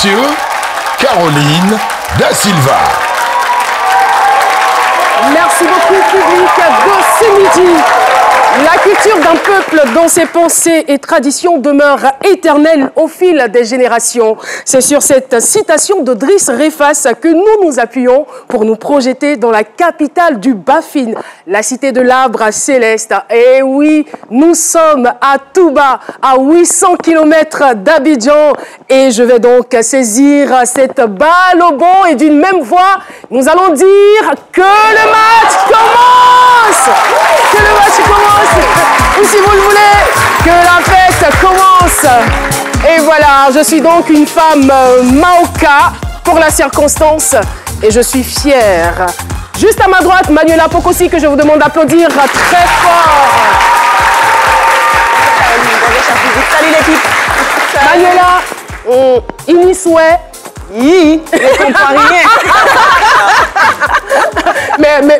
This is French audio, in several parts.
messieurs, Caroline Da Silva. Merci beaucoup, public de ce midi. La culture d'un peuple dont ses pensées et traditions demeurent éternelles au fil des générations. C'est sur cette citation de Driss Refas que nous nous appuyons pour nous projeter dans la capitale du Bafin, la cité de l'arbre céleste. Et oui, nous sommes à Touba, à 800 km d'Abidjan. Et je vais donc saisir cette balle au bond et d'une même voix, nous allons dire que le match commence! Que le match commence! Ou si vous le voulez, que la fête commence. Et voilà, je suis donc une femme Maoka pour la circonstance et je suis fière. Juste à ma droite, Manuela Pokosi, que je vous demande d'applaudir très fort. Salut l'équipe. Manuela, Inisoué. Ne comprends rien.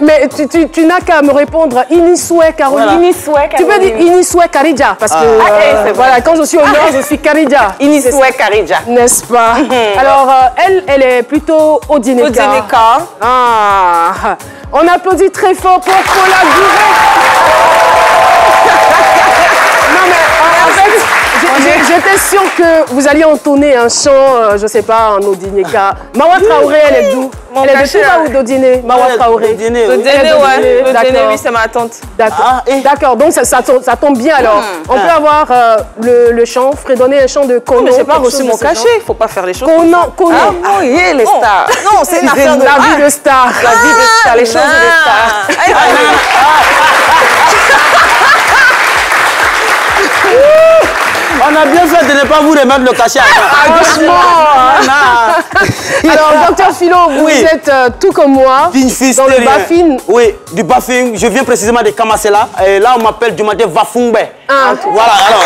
Mais tu n'as qu'à me répondre Inisoué, Caroline. Voilà. Inisoué, tu peux dire Inisoué Karidja parce que voilà, quand je suis au nord, je suis Karidja. Inisoué Karidja. N'est-ce pas? Alors, elle est plutôt Odineka. Odineka. Ah, on applaudit très fort pour Paula Gouré. Non, mais en fait, j'étais sûre que vous alliez entonner un chant, je ne sais pas, en Odineka. Mawa Traoré, elle est d'où? Elle est de Touba ou d'Odiné? Mawa Traoré. D'Odiné, ouais. D'Odiné, oui, c'est ma tante. D'accord. D'accord, donc ça tombe bien alors. On peut avoir le chant, fredonner un chant de Kono. Mais j'ai pas reçu mon cachet, il ne faut pas faire les choses. Kono. Ah non, les stars. Non, c'est une affaire de la vie de star. La vie de star, les choses de star. On a bien fait de ne pas vous remettre le cachet. Alors, docteur Philo, vous êtes tout comme moi, dans le Bafin. Oui, du Bafin. Je viens précisément de Kamasela. Et là, on m'appelle du matin Vafungbe. Voilà, alors.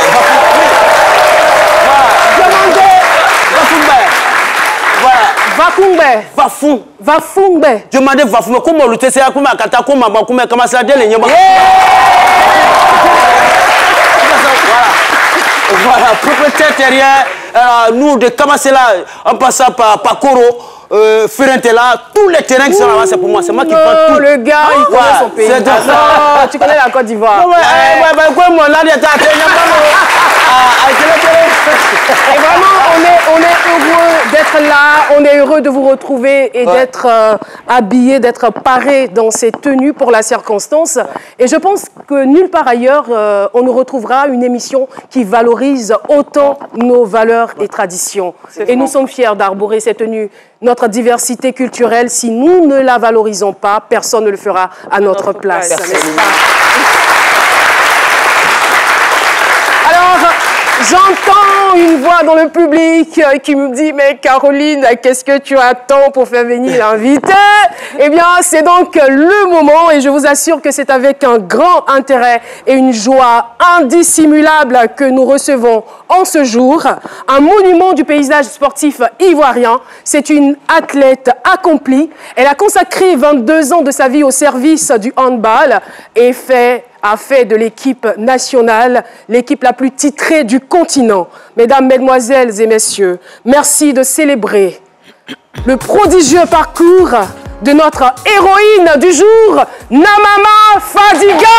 Vafungbe. Je demandais Vafungbe. Comment le TCA, comment Kata, comment Kamasela, voilà, propriétaire terrière, nous de Kamasela, en passant par Koro, Ferentela, tous les terrains qui sont là-bas, c'est pour moi, c'est moi qui prends tout. Le gars, il connaît son pays. Non, tu connais la Côte d'Ivoire. Et vraiment, on est heureux d'être là, on est heureux de vous retrouver et d'être habillé, d'être paré dans ces tenues pour la circonstance. Et je pense que nulle part ailleurs, on nous retrouvera une émission qui valorise autant nos valeurs et traditions. Et nous sommes fiers d'arborer ces tenues. Notre diversité culturelle, si nous ne la valorisons pas, personne ne le fera à notre place. Alors, j'entends une voix dans le public qui me dit « Mais Caroline, qu'est-ce que tu attends pour faire venir l'invité ?» Eh bien, c'est donc le moment et je vous assure que c'est avec un grand intérêt et une joie indissimulable que nous recevons en ce jour un monument du paysage sportif ivoirien. C'est une athlète accomplie. Elle a consacré 22 ans de sa vie au service du handball et a fait de l'équipe nationale l'équipe la plus titrée du continent. Mesdames, mesdemoiselles et messieurs, merci de célébrer le prodigieux parcours de notre héroïne du jour, Namama Fadiga.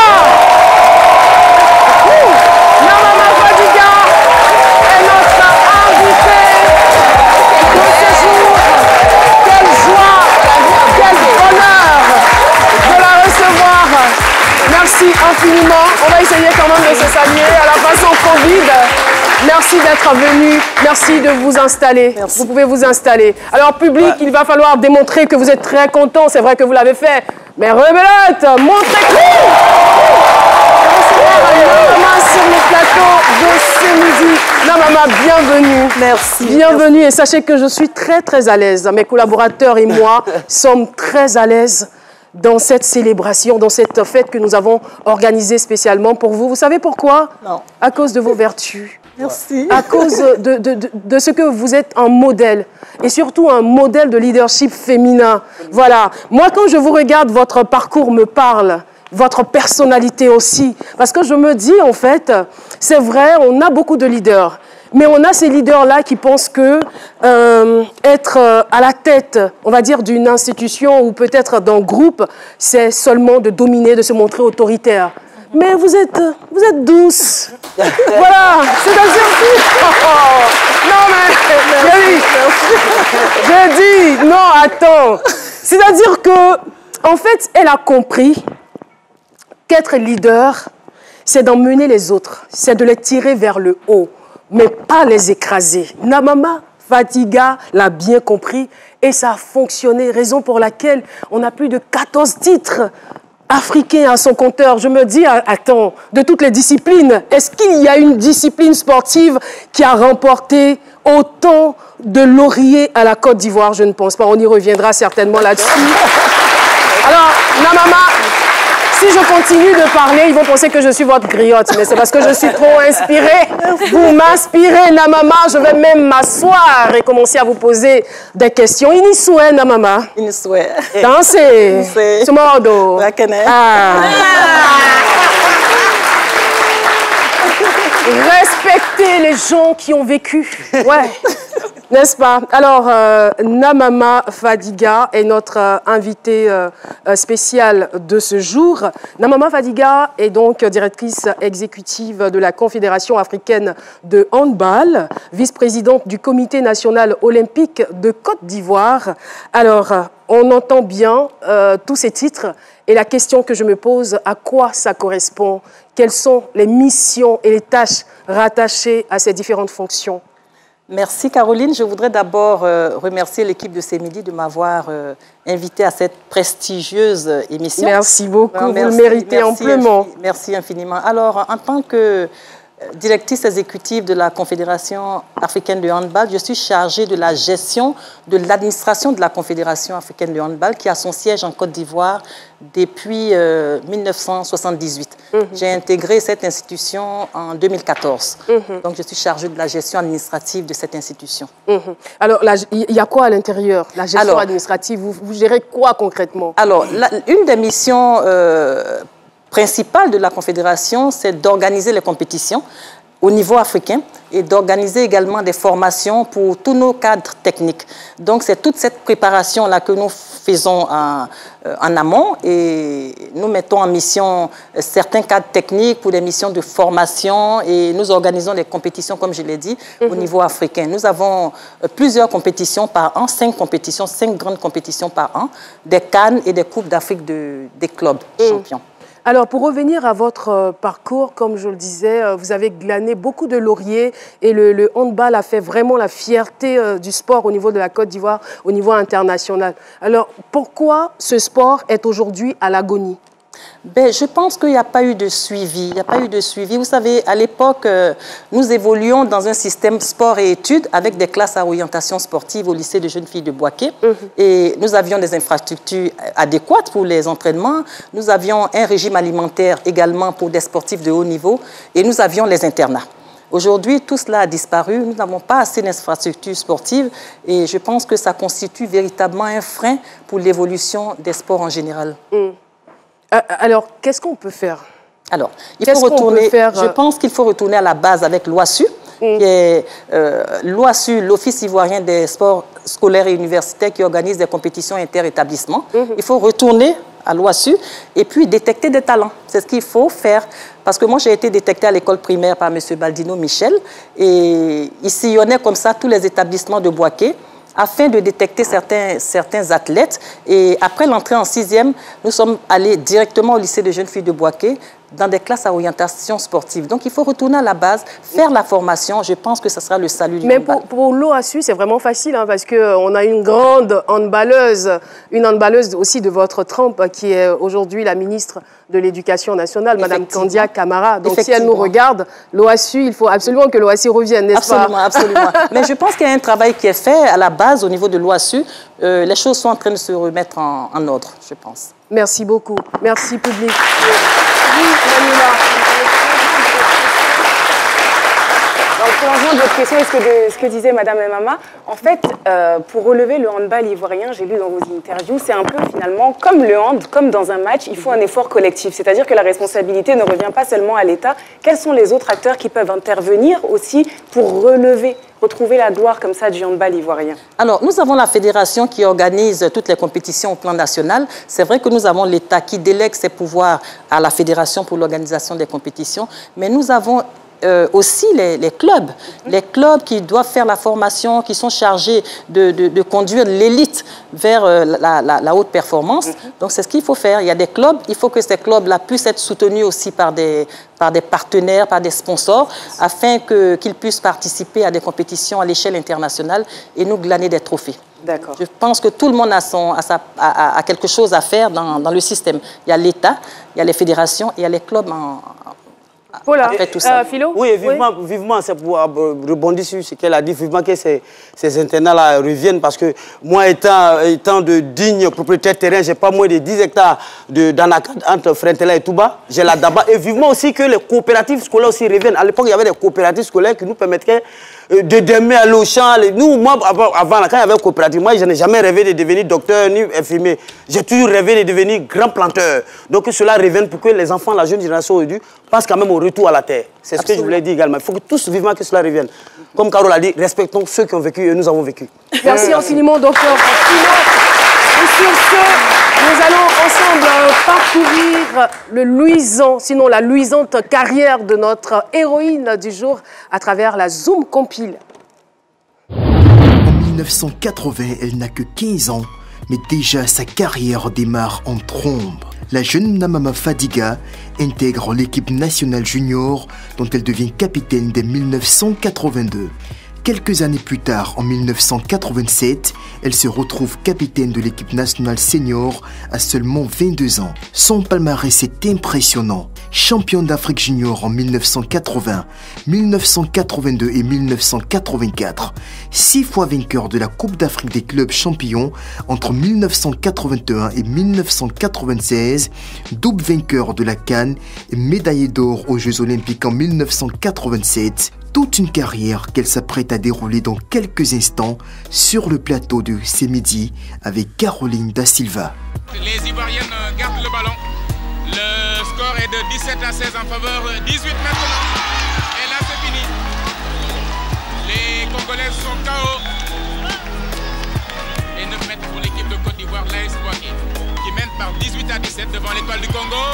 Namama Fadiga est notre invitée de ce jour. Quelle joie, quel bonheur de la recevoir. Merci infiniment. On va essayer quand même de se saluer à la façon Covid. Merci d'être venu. Merci de vous installer. Merci. Vous pouvez vous installer. Alors, public, il va falloir démontrer que vous êtes très content. C'est vrai que vous l'avez fait. Mais rebelote, montrez-vous. Namama sur le plateau de ce midi. Namama, bienvenue. Merci. Bienvenue. Et sachez que je suis très, très à l'aise. Mes collaborateurs et moi sommes très à l'aise dans cette célébration, dans cette fête que nous avons organisée spécialement pour vous. Vous savez pourquoi? Non. À cause de vos vertus. Merci. À cause de ce que vous êtes un modèle. Et surtout un modèle de leadership féminin. Voilà. Moi, quand je vous regarde, votre parcours me parle. Votre personnalité aussi. Parce que je me dis, en fait, c'est vrai, on a beaucoup de leaders. Mais on a ces leaders-là qui pensent que être à la tête, on va dire, d'une institution ou peut-être d'un groupe, c'est seulement de dominer, de se montrer autoritaire. Mais vous êtes douce. Voilà, c'est-à-dire non mais, j'ai dit, non, attends. C'est-à-dire que, en fait, elle a compris qu'être leader, c'est d'emmener les autres, c'est de les tirer vers le haut, mais pas les écraser. Namama Fadiga l'a bien compris et ça a fonctionné, raison pour laquelle on a plus de 14 titres africain à son compteur. Je me dis, attends, de toutes les disciplines, est-ce qu'il y a une discipline sportive qui a remporté autant de lauriers à la Côte d'Ivoire? Je ne pense pas. On y reviendra certainement là-dessus. Alors, Namama, si je continue de parler, ils vont penser que je suis votre griotte, mais c'est parce que je suis trop inspirée. Vous m'inspirez, Namama. Je vais même m'asseoir et commencer à vous poser des questions. Inisoué, Namama. Inisoué. Dansez. Sumodo. Ah. Respecter les gens qui ont vécu. Ouais. N'est-ce pas? Alors, Namama Fadiga est notre invitée spéciale de ce jour. Namama Fadiga est donc directrice exécutive de la Confédération africaine de handball, vice-présidente du Comité national olympique de Côte d'Ivoire. Alors, on entend bien tous ces titres et la question que je me pose, à quoi ça correspond? Quelles sont les missions et les tâches rattachées à ces différentes fonctions? Merci Caroline. Je voudrais d'abord remercier l'équipe de Ce Midi de m'avoir invitée à cette prestigieuse émission. Merci beaucoup, vous le méritez amplement. Merci infiniment. Alors, en tant que directrice exécutive de la Confédération africaine de handball, je suis chargée de la gestion de l'administration de la Confédération africaine de handball qui a son siège en Côte d'Ivoire depuis 1978. J'ai intégré cette institution en 2014. Donc, je suis chargée de la gestion administrative de cette institution. Alors, il y a quoi à l'intérieur? La gestion administrative, vous gérez quoi concrètement? Alors, une des missions principale de la Confédération, c'est d'organiser les compétitions au niveau africain et d'organiser également des formations pour tous nos cadres techniques. Donc, c'est toute cette préparation-là que nous faisons en amont et nous mettons en mission certains cadres techniques pour des missions de formation et nous organisons les compétitions, comme je l'ai dit, au niveau africain. Nous avons plusieurs compétitions par an, 5 grandes compétitions par an, des CAN et des Coupes d'Afrique des clubs champions. Alors, pour revenir à votre parcours, comme je le disais, vous avez glané beaucoup de lauriers et le handball a fait vraiment la fierté du sport au niveau de la Côte d'Ivoire, au niveau international. Alors, pourquoi ce sport est aujourd'hui à l'agonie? Ben, je pense qu'il n'y a pas eu de suivi. Il n'y a pas eu de suivi. Vous savez, à l'époque, nous évoluions dans un système sport et études avec des classes à orientation sportive au lycée de jeunes filles de Boaké. Et nous avions des infrastructures adéquates pour les entraînements. Nous avions un régime alimentaire également pour des sportifs de haut niveau. Et nous avions les internats. Aujourd'hui, tout cela a disparu. Nous n'avons pas assez d'infrastructures sportives. Et je pense que ça constitue véritablement un frein pour l'évolution des sports en général. Alors, qu'est-ce qu'on peut faire? Alors, je pense qu'il faut retourner à la base avec l'OASU, qui est l'OASU, l'Office ivoirien des sports scolaires et universitaires qui organise des compétitions inter-établissements. Il faut retourner à l'OASU et puis détecter des talents. C'est ce qu'il faut faire. Parce que moi, j'ai été détectée à l'école primaire par M. Baldino Michel et il sillonnait comme ça tous les établissements de Boaké afin de détecter certains athlètes. Et après l'entrée en 6e, nous sommes allés directement au lycée de jeunes filles de Boaké dans des classes à orientation sportive. Donc, il faut retourner à la base, faire la formation. Je pense que ce sera le salut du handball. Mais pour l'OASU, c'est vraiment facile hein, parce qu'on a une grande handballeuse, une handballeuse aussi de votre trempe qui est aujourd'hui la ministre de l'Éducation nationale, Mme Kandia Camara. Donc, si elle nous regarde, l'OASU, il faut absolument que l'OASU revienne, n'est-ce pas? Absolument, absolument. Mais je pense qu'il y a un travail qui est fait à la base au niveau de l'OASU. Les choses sont en train de se remettre en ordre, je pense. Merci beaucoup. Merci, public. prolongement de votre question et ce que disait Madame Mama, en fait, pour relever le handball ivoirien, j'ai lu dans vos interviews, c'est un peu finalement comme le hand, comme dans un match, il faut un effort collectif. C'est-à-dire que la responsabilité ne revient pas seulement à l'État. Quels sont les autres acteurs qui peuvent intervenir aussi pour retrouver la gloire comme ça du handball ivoirien? Alors, nous avons la fédération qui organise toutes les compétitions au plan national. C'est vrai que nous avons l'État qui délègue ses pouvoirs à la fédération pour l'organisation des compétitions, mais nous avons aussi les clubs qui doivent faire la formation, qui sont chargés de conduire l'élite vers la haute performance. Donc, c'est ce qu'il faut faire. Il y a des clubs, il faut que ces clubs-là puissent être soutenus aussi par des partenaires, par des sponsors, afin qu'ils puissent participer à des compétitions à l'échelle internationale et nous glaner des trophées. D'accord. Je pense que tout le monde a quelque chose à faire dans le système. Il y a l'État, il y a les fédérations et il y a les clubs voilà. Tout ça. Philo? Oui, vivement, c'est pour rebondir sur ce qu'elle a dit, vivement que ces internats-là reviennent, parce que moi, étant de digne propriétaire de terrain, je n'ai pas moins de 10 hectares d'anacad entre Frentela et Touba, j'ai la DABA, et vivement aussi que les coopératives scolaires aussi reviennent. À l'époque, il y avait des coopératives scolaires qui nous permettraient de demain aller au champ. Moi, avant, quand il y avait une coopérative, moi, je n'ai jamais rêvé de devenir docteur ni infirmier. J'ai toujours rêvé de devenir grand planteur. Donc, que cela revienne pour que les enfants, la jeune génération aujourd'hui, passent quand même au retour à la terre. C'est ce que je voulais dire également. Il faut que tous, vivement, que cela revienne. Comme Carole a dit, respectons ceux qui ont vécu et nous avons vécu. Merci infiniment, docteur Philo. Et sur ce, nous allons ensemble parcourir le luisant, sinon la luisante carrière de notre héroïne du jour à travers la Zoom Compile. En 1980, elle n'a que 15 ans, mais déjà sa carrière démarre en trombe. La jeune Namama Fadiga intègre l'équipe nationale junior dont elle devient capitaine dès 1982. Quelques années plus tard, en 1987, elle se retrouve capitaine de l'équipe nationale senior à seulement 22 ans. Son palmarès est impressionnant. Championne d'Afrique junior en 1980, 1982 et 1984. 6 fois vainqueur de la Coupe d'Afrique des clubs champions entre 1981 et 1996, double vainqueur de la CAN et médaillé d'or aux Jeux Olympiques en 1987. Toute une carrière qu'elle s'apprête à dérouler dans quelques instants sur le plateau de C'est Midi avec Caroline Da Silva. Les Ivoiriennes gardent le ballon. Le score est de 17 à 16 en faveur 18 maintenant. Et là c'est fini. Les Congolaises sont KO. Et 9 mètres pour l'équipe de Côte d'Ivoire, l'AS Boaké, qui mène par 18 à 17 devant l'Étoile du Congo.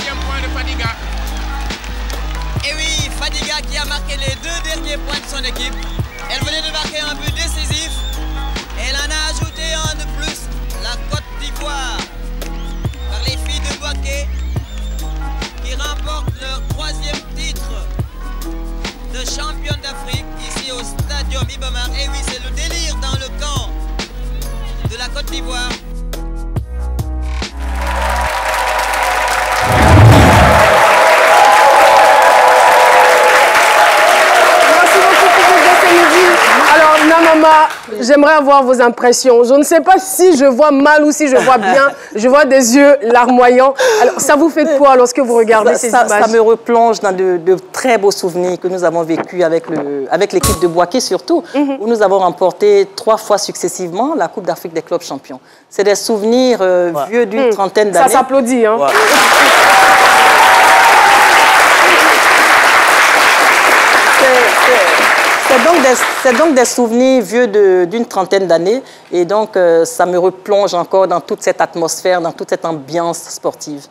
18e point de Fadiga. Et oui, Fadiga qui a marqué les 2 derniers points de son équipe. Elle venait de marquer un but décisif. Elle en a ajouté un de plus. La Côte d'Ivoire, par les filles de Boaké, qui remportent leur 3e titre de championne d'Afrique ici au Stadium Iba Mar. Et oui, c'est le délire dans le camp de la Côte d'Ivoire. Alors, Namama, j'aimerais avoir vos impressions. Je ne sais pas si je vois mal ou si je vois bien. Je vois des yeux larmoyants. Alors, ça vous fait quoi lorsque vous regardez ces images? Ça me replonge dans de très beaux souvenirs que nous avons vécus avec l'équipe de Boaké surtout, où nous avons remporté 3 fois successivement la Coupe d'Afrique des clubs champions. C'est des souvenirs vieux d'une trentaine d'années. Ça s'applaudit, hein? Ouais. C'est donc des souvenirs vieux d'une trentaine d'années et donc ça me replonge encore dans toute cette atmosphère, dans toute cette ambiance sportive.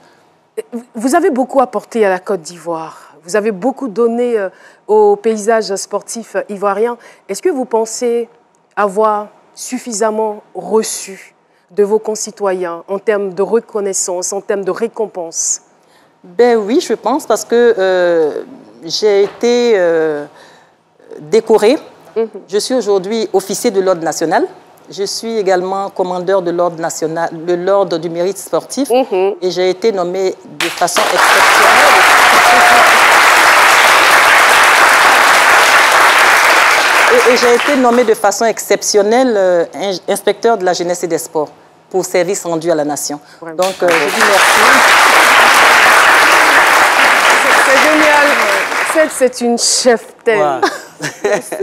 Vous avez beaucoup apporté à la Côte d'Ivoire. Vous avez beaucoup donné au paysage sportif ivoirien. Est-ce que vous pensez avoir suffisamment reçu de vos concitoyens en termes de reconnaissance, en termes de récompense? Ben oui, je pense, parce que j'ai été décorée. Je suis aujourd'hui officier de l'Ordre national. Je suis également commandeur de l'Ordre national, de l'Ordre du mérite sportif. Et j'ai été nommée de façon exceptionnelle. Et j'ai été nommée de façon exceptionnelle inspecteur de la jeunesse et des sports pour service rendu à la nation. Donc, je dis merci. C'est génial. fait, c'est une chef-thème.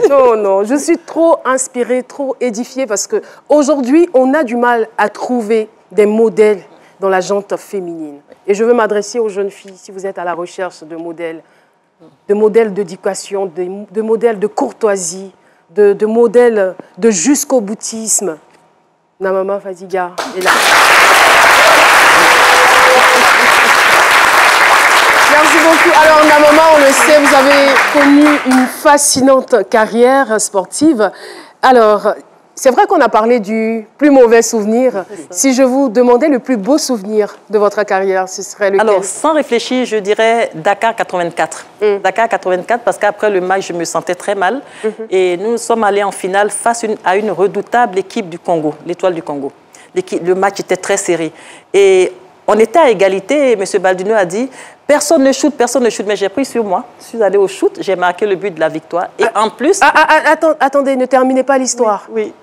Non, non, je suis trop inspirée, trop édifiée parce qu'aujourd'hui, on a du mal à trouver des modèles dans la gente féminine. Et je veux m'adresser aux jeunes filles, si vous êtes à la recherche de modèles d'éducation, de modèles de courtoisie, de modèles de jusqu'au boutisme. Namama Fadiga est là. Merci beaucoup. Alors, Namama, on le sait, vous avez connu une fascinante carrière sportive. Alors, c'est vrai qu'on a parlé du plus mauvais souvenir. Si je vous demandais le plus beau souvenir de votre carrière, ce serait lequel? Alors, sans réfléchir, je dirais Dakar 84. Dakar 84, parce qu'après le match, je me sentais très mal. Et nous sommes allés en finale face à une redoutable équipe du Congo, l'Étoile du Congo. Le match était très serré. Et on était à égalité et M. Baldino a dit « Personne ne shoot, mais j'ai pris sur moi. Je suis allé au shoot, j'ai marqué le but de la victoire. Et en plus... Attendez, ne terminez pas l'histoire. Oui.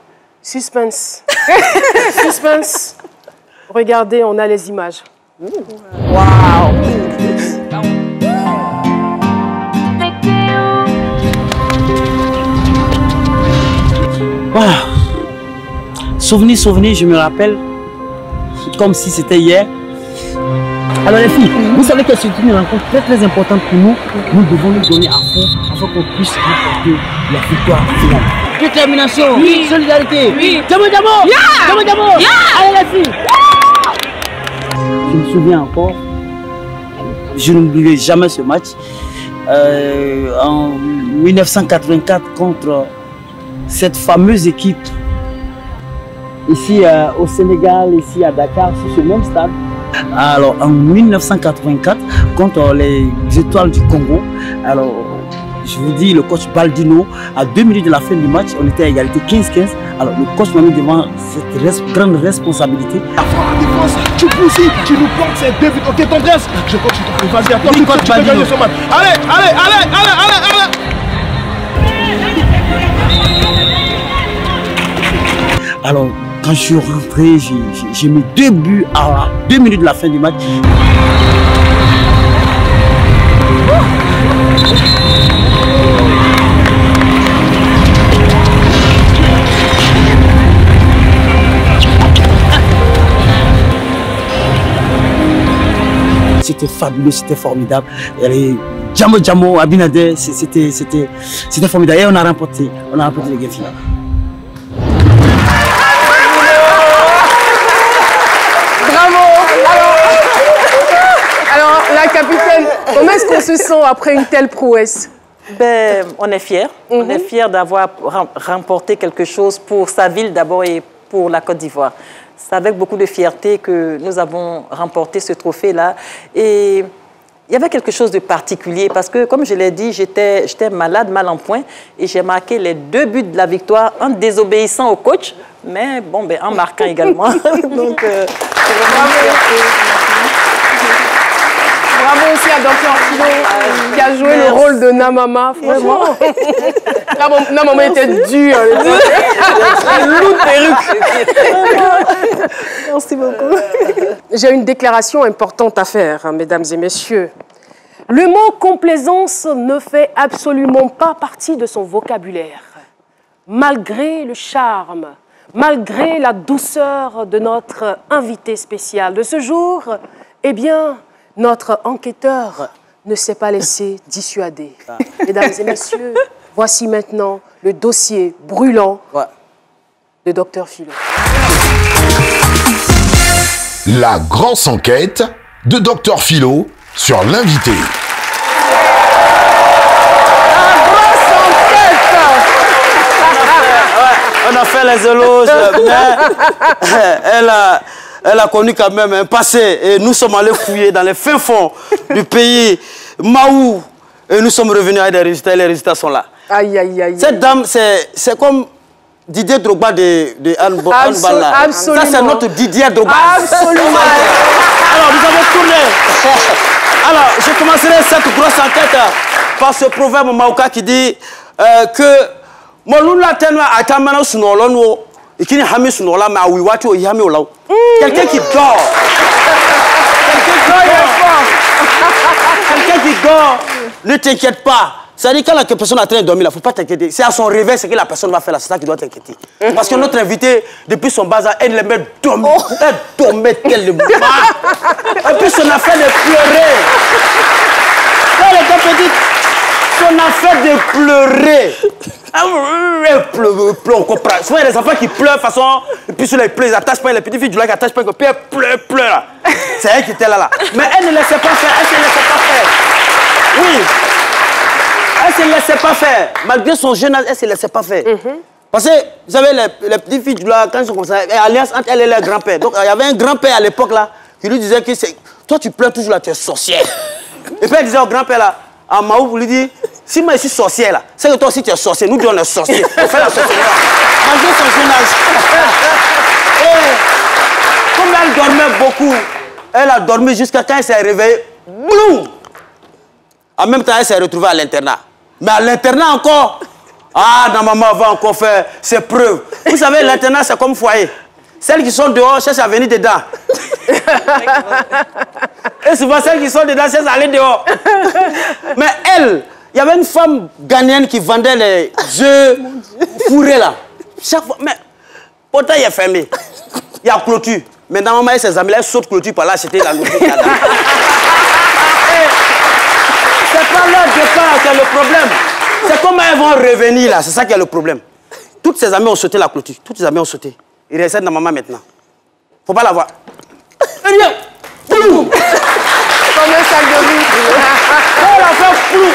Suspense. Suspense. Regardez, on a les images. Waouh. Voilà. Souvenir, je me rappelle comme si c'était hier. Alors les filles, vous savez que c'est une rencontre très importante pour nous. Nous devons nous donner à fond afin qu'on puisse remporter la victoire finale. Détermination, oui. Solidarité, oui. Djamo, yeah. Allez les filles. Je me souviens encore, je n'oublierai jamais ce match. En 1984 contre cette fameuse équipe ici au Sénégal, ici à Dakar, sur ce même stade. Alors en 1984 contre les Étoiles du Congo. Alors je vous dis, le coach Baldino, à 2 minutes de la fin du match, on était à égalité 15-15. Alors le coach m'a mis devant cette grande responsabilité. La défense, tu pousses, tu nous portes ces 2 buts. Ok, ton dresse, je coach, vas-y, à toi, tu peux gagner ce match. Allez. Alors, quand je suis rentré, j'ai mis 2 buts à 2 minutes de la fin du match. C'était fabuleux, c'était formidable. Djamo, Abinader, c'était formidable. Et on a remporté le game final. Alors, la capitaine, comment est-ce qu'on se sent après une telle prouesse? Ben, on est fiers. On est fiers d'avoir remporté quelque chose pour sa ville d'abord et pour la Côte d'Ivoire. C'est avec beaucoup de fierté que nous avons remporté ce trophée-là. Et il y avait quelque chose de particulier parce que, comme je l'ai dit, j'étais malade, mal en point. Et j'ai marqué les 2 buts de la victoire en désobéissant au coach, mais bon, ben, en marquant également. Donc, c'est vraiment une fierté. Bravo aussi à Dr Philo qui a joué le rôle de Namama. Franchement, Namama était dure. Lourd perruque. Merci beaucoup. J'ai une déclaration importante à faire, hein, mesdames et messieurs. Le mot complaisance ne fait absolument pas partie de son vocabulaire. Malgré le charme, malgré la douceur de notre invité spécial de ce jour, eh bien, notre enquêteur ne s'est pas laissé dissuader. Mesdames et messieurs, voici maintenant le dossier brûlant de Dr Philo. La grosse enquête de Dr Philo sur l'invité. On a fait les éloges, mais elle a connu quand même un passé. Et nous sommes allés fouiller dans les fins fonds du pays, Maou. Et nous sommes revenus avec des résultats, et les résultats sont là. Aïe, aïe, aïe. Cette dame, c'est comme Didier Drogba de handball. Absolument. Ça, c'est notre Didier Drogba. Absolument. Alors, nous avons tourné. Alors, je commencerai cette grosse enquête par ce proverbe maouka qui dit que quelqu'un qui dort. Quelqu'un Quelqu'un qui dort, ne t'inquiète pas. C'est-à-dire quand la personne est en train de dormir, il ne faut pas t'inquiéter. C'est à son réveil ce que la personne va faire là, c'est ça qui doit t'inquiéter. Parce que notre invité, depuis son bas âge, elle aimait dormir. Elle dormait qu'elle le bat. Et puis son affaire de pleurer. Quand elle était petite, son affaire de pleurer. Elle pleure, on comprend. Souvent, il y a des enfants qui pleurent de façon. Et puis sur les pleurs, ils attachent pas, les petites filles du lac attachent pas, puis elle pleure. C'est elle qui était là. Mais elle ne laissait pas faire, elle ne se laissait pas faire. Oui. Elle ne se laissait pas faire. Malgré son jeune âge, elle ne se laissait pas faire. Parce que, vous savez, les petites filles du lac, quand ils sont comme ça, il y a alliance entre elle et leur grand-père. Donc, il y avait un grand-père à l'époque là, qui lui disait que toi, tu pleures toujours là, tu es sorcière. Et puis, elle disait au grand-père là, à Maou, pour lui dire, si moi je suis sorcière là, c'est que toi aussi tu es sorcier, nous deux on est sorciers. On fait la sorcellerie. Malgré son jeune âge. Et comme elle dormait beaucoup, elle a dormi jusqu'à quand elle s'est réveillée. Boum! En même temps, elle s'est retrouvée à l'internat. Mais à l'internat encore, ma maman va encore faire ses preuves. Vous savez, l'internat c'est comme foyer. Celles qui sont dehors cherchent à venir dedans. Et souvent, celles qui sont dedans cherchent à aller dehors. Mais elle, il y avait une femme ghanéenne qui vendait les œufs fourrés là. Chaque fois, mais pourtant il est fermé. Il y a clôture. Maintenant, maman et ses amis, elles sautent clôture par là, acheter la nourriture. C'est pas leur départ qui est le problème. C'est comment elles vont revenir là. C'est ça qui est le problème. Toutes ses amies ont sauté la clôture. Toutes ses amies ont sauté. Il reste dans maman maintenant. Faut pas la voir. Comme un sac de riz. Oh, la femme flou.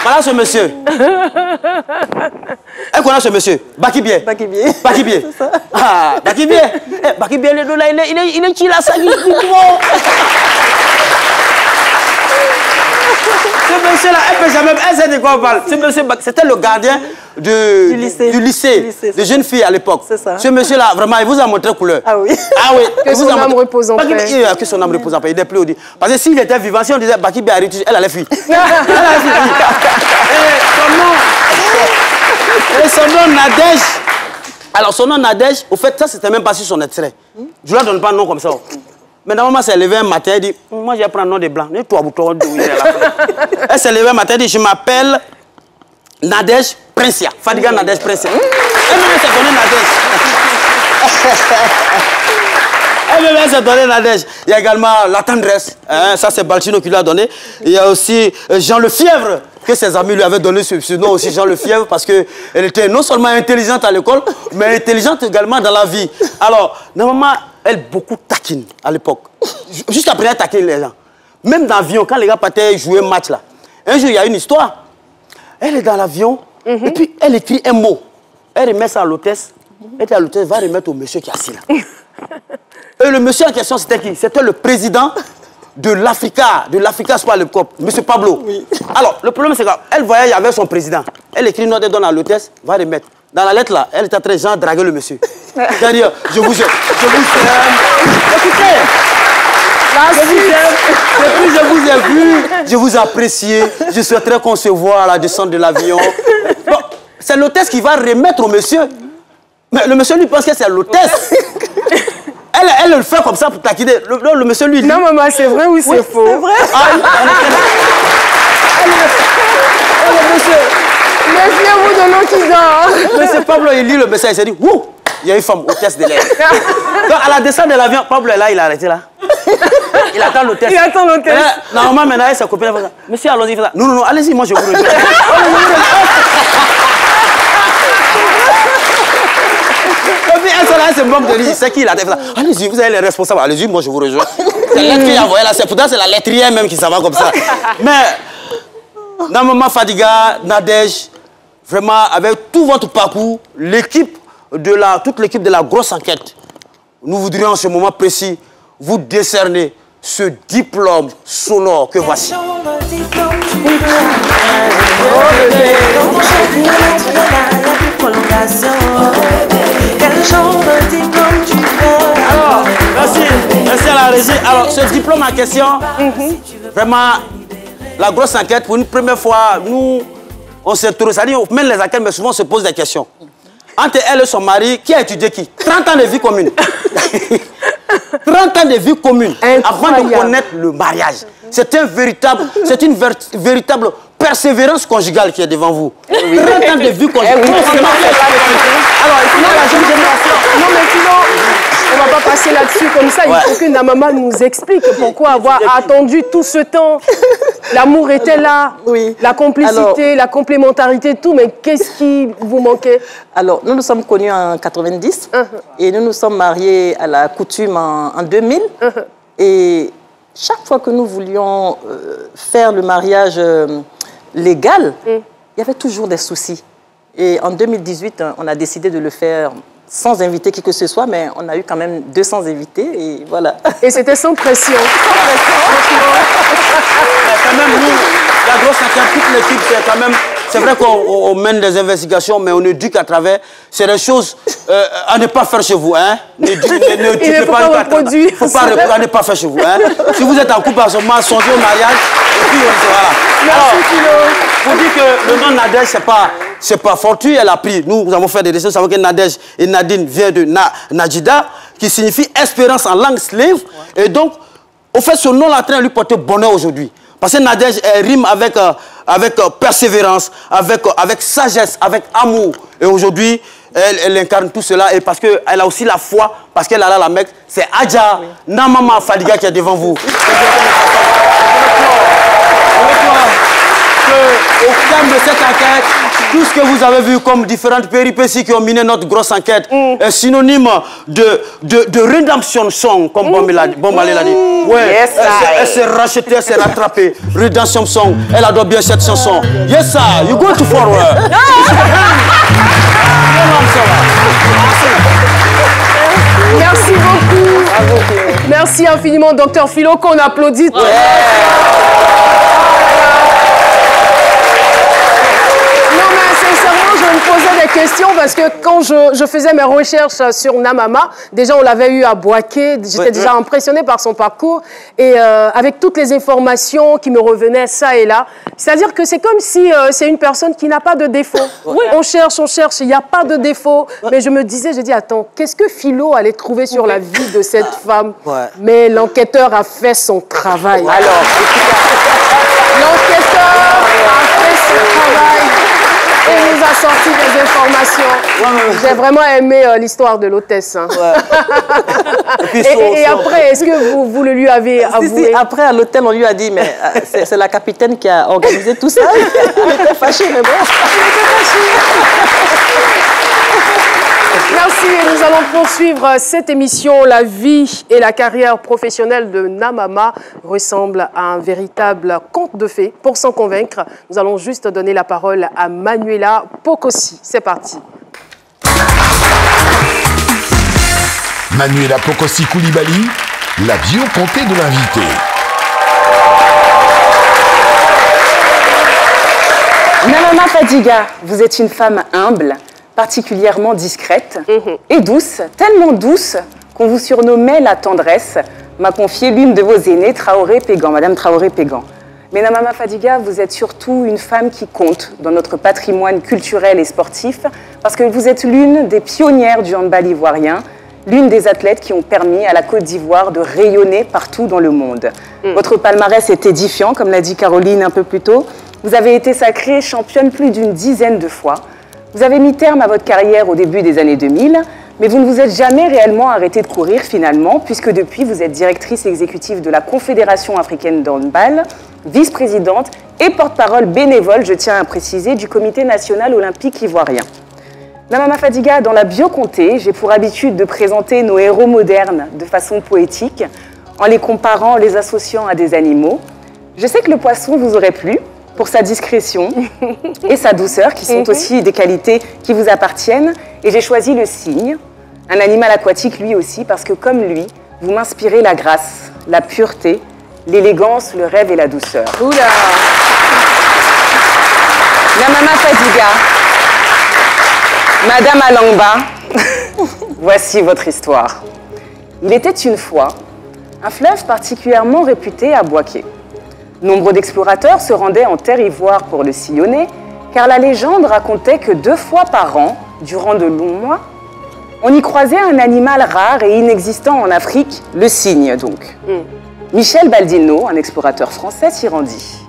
Voilà ce monsieur. Elle connaît ce monsieur. Bakibié. Bakibié. Bakibié. Ah, Bakibié. Bakibié, le dos là, il est qui là, ça, il est ce monsieur-là, elle peut jamais. Elle sait de quoi on parle. Ce monsieur, c'était le gardien du lycée, de jeunes filles à l'époque. C'est ça. Ce monsieur-là, vraiment, il vous a montré couleur. Ah oui. Ah oui. Que son âme repose en paix. Que son âme repose en paix. Il n'est plus audit. Parce que s'il était vivant, si on disait Bakibi a réussi, elle allait fuir. Et son nom Nadège. Alors son nom Nadège, au fait, ça c'était même pas sur son extrait. Je ne leur donne pas un nom comme ça. Mais maman s'est levée un matin, elle dit, moi je vais prendre un nom de blanc. Elle s'est levée un matin, elle dit, je m'appelle Nadège Princia. Fadiga Nadège Princia. Elle s'est donnée Nadège. Elle s'est donnée Nadège. Il y a également la tendresse. Hein, ça c'est Balchino qui lui a donné. Il y a aussi Jean Le Fièvre, que ses amis lui avaient donné ce nom aussi, Jean Le Fièvre, parce qu'elle était non seulement intelligente à l'école, mais intelligente également dans la vie. Alors, normalement, elle beaucoup taquine à l'époque. Jusqu'à présent, elle taquine les gens. Même dans l'avion, quand les gars partaient jouer match là, un jour, il y a une histoire. Elle est dans l'avion, et puis elle écrit un mot. Elle remet ça à l'hôtesse. Et à l'hôtesse va remettre au monsieur qui est assis là. Et le monsieur en question, c'était qui? C'était le président de l'Africa Sport Club, M. Pablo. Oui. Alors, le problème, c'est qu'elle voyage avec son président. Elle écrit une note, elle donne à l'hôtesse, va remettre. Dans la lettre, là, elle est en train de draguer le monsieur. C'est-à-dire, je vous aime. Écoutez, depuis je vous ai vu, je vous apprécie, je souhaiterais qu'on se voit à la descente de l'avion. Bon, c'est l'hôtesse qui va remettre au monsieur. Mais le monsieur lui pense que c'est l'hôtesse. Elle le fait comme ça pour taquiner. Le monsieur lui dit... Non, maman, c'est vrai ou c'est faux? C'est vrai. Le monsieur... Méfiez-vous de l'eau qui dort. Monsieur Pablo, il lit le message, il s'est dit, wouh, il y a une femme, hôtesse de l'air. Donc, à la descente de l'avion, Pablo est là, il a arrêté là. Il attend l'hôtesse. Il attend l'hôtesse. Normalement, maintenant, sa copine fait ça. Monsieur, allons-y, fait ça. Non, non, non, allez-y, moi je vous rejoins. Et puis, elle se moque de lui. C'est qui, il a fait ça? Allez-y, vous avez les responsables. Allez-y, moi je vous rejoins. C'est la lettre qu'il a envoyée là. Pourtant, c'est la lettrière même qui s'en va comme ça. Mais, normalement, Fadiga, Nadège, vraiment, avec tout votre parcours, toute l'équipe de la grosse enquête, nous voudrions en ce moment précis vous décerner ce diplôme sonore que voici. Alors, merci à la régie. Alors, ce diplôme en question, vraiment, la grosse enquête, pour une première fois, nous, on s'est trouvé, c'est-à-dire, on mène les enquêtes, mais souvent on se pose des questions. Entre elle et son mari, qui a étudié qui? 30 ans de vie commune. 30 ans de vie commune avant de connaître le mariage. C'est une véritable persévérance conjugale qui est devant vous. 30 ans de vie conjugale. Alors, il faut la jeune génération. Non, mais sinon, on ne va pas passer là-dessus comme ça. Il faut que Namama nous explique pourquoi avoir attendu tout ce temps. L'amour était là, la complicité, la complémentarité, tout, mais qu'est-ce qui vous manquait? Alors, nous nous sommes connus en 90 et nous nous sommes mariés à la coutume en 2000. Et chaque fois que nous voulions faire le mariage légal, il y avait toujours des soucis. Et en 2018, on a décidé de le faire sans inviter qui que ce soit, mais on a eu quand même 200 invités et voilà. Et c'était sans pression. Quand même, nous, la grosse enquête, toute l'équipe, c'est quand même... C'est vrai qu'on mène des investigations, mais on éduque à travers. C'est des choses à ne pas faire chez vous. Hein? Ne pas reproduire. Il ne faut pas ne pas faire chez vous. Hein? Si vous êtes en couple à ce moment, songez au mariage. Et puis, voilà. Merci, Philo. Il faut dire que le nom Nadège, c'est pas fortuit. Elle a pris. Nous avons fait des recherches. Nous savons que Nadège et Nadine vient de Najida, qui signifie espérance en langue slave. Et donc, au fait, ce nom-là train lui porter bonheur aujourd'hui. Parce que Nadège rime avec persévérance, avec sagesse, avec amour. Et aujourd'hui, elle incarne tout cela. Et parce qu'elle a aussi la foi, parce qu'elle a la Mecque, c'est Adja Namama Fadiga qui est devant vous. Au terme de cette enquête, tout ce que vous avez vu comme différentes péripéties qui ont miné notre grosse enquête est synonyme de redemption song, comme Bombale l'a dit. Ouais, elle s'est rachetée, elle s'est rattrapée. Redemption song, elle adore bien cette chanson. Yes, sir, you go to forward. Merci beaucoup. Merci infiniment, Dr Philo, qu'on applaudit. Je me posais des questions parce que quand je faisais mes recherches sur Namama, déjà on l'avait eu à Boaké, j'étais déjà impressionnée par son parcours et avec toutes les informations qui me revenaient ça et là, c'est-à-dire que c'est comme si c'est une personne qui n'a pas de défaut. On cherche, il n'y a pas de défaut, mais je me disais, j'ai dit attends, qu'est-ce que Philo allait trouver sur la vie de cette femme? Mais l'enquêteur a fait son travail. Alors, l'enquêteur a fait son travail. Et nous a sorti des informations. J'ai vraiment aimé l'histoire de l'hôtesse. Hein. Et après, est-ce que vous le lui avez avoué? Après, à l'hôtel, on lui a dit, mais c'est la capitaine qui a organisé tout ça. Elle était fâchée, mais bon. Merci et nous allons poursuivre cette émission. La vie et la carrière professionnelle de Namama ressemblent à un véritable conte de fées. Pour s'en convaincre, nous allons juste donner la parole à Manuela Pokosi. C'est parti. Manuela Pokosi Koulibaly, la bio-comté de l'invité. Namama Fadiga, vous êtes une femme humble, particulièrement discrète et douce, tellement douce qu'on vous surnommait la tendresse, m'a confié l'une de vos aînées, Traoré Pégan, Madame Traoré Pégan. Mais Namama Fadiga, vous êtes surtout une femme qui compte dans notre patrimoine culturel et sportif parce que vous êtes l'une des pionnières du handball ivoirien, l'une des athlètes qui ont permis à la Côte d'Ivoire de rayonner partout dans le monde. Votre palmarès est édifiant, comme l'a dit Caroline un peu plus tôt. Vous avez été sacrée championne plus d'une dizaine de fois. Vous avez mis terme à votre carrière au début des années 2000, mais vous ne vous êtes jamais réellement arrêtée de courir finalement, puisque depuis, vous êtes directrice exécutive de la Confédération africaine de handball, vice-présidente et porte-parole bénévole, je tiens à préciser, du Comité national olympique ivoirien. Namama Fadiga, dans la bio-comté, j'ai pour habitude de présenter nos héros modernes de façon poétique, en les comparant, en les associant à des animaux. Je sais que le poisson vous aurait plu, pour sa discrétion et sa douceur, qui sont aussi des qualités qui vous appartiennent. Et j'ai choisi le cygne, un animal aquatique lui aussi, parce que comme lui, vous m'inspirez la grâce, la pureté, l'élégance, le rêve et la douceur. Oula! Namama Fadiga, Madame Alangba, voici votre histoire. Il était une fois un fleuve particulièrement réputé à Boaké. Nombre d'explorateurs se rendaient en terre ivoire pour le sillonner, car la légende racontait que 2 fois par an, durant de longs mois, On y croisait un animal rare et inexistant en Afrique, le cygne donc. Michel Baldino, un explorateur français, s'y rendit.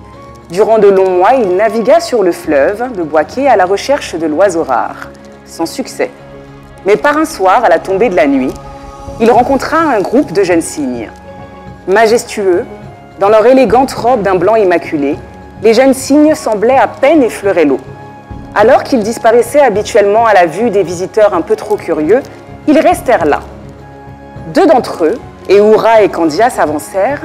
Durant de longs mois, il navigua sur le fleuve de Bouaké à la recherche de l'oiseau rare, sans succès. Mais par un soir, à la tombée de la nuit, il rencontra un groupe de jeunes cygnes. Majestueux, dans leur élégante robe d'un blanc immaculé, les jeunes cygnes semblaient à peine effleurer l'eau. Alors qu'ils disparaissaient habituellement à la vue des visiteurs un peu trop curieux, ils restèrent là. Deux d'entre eux, Eoura et Candia, s'avancèrent,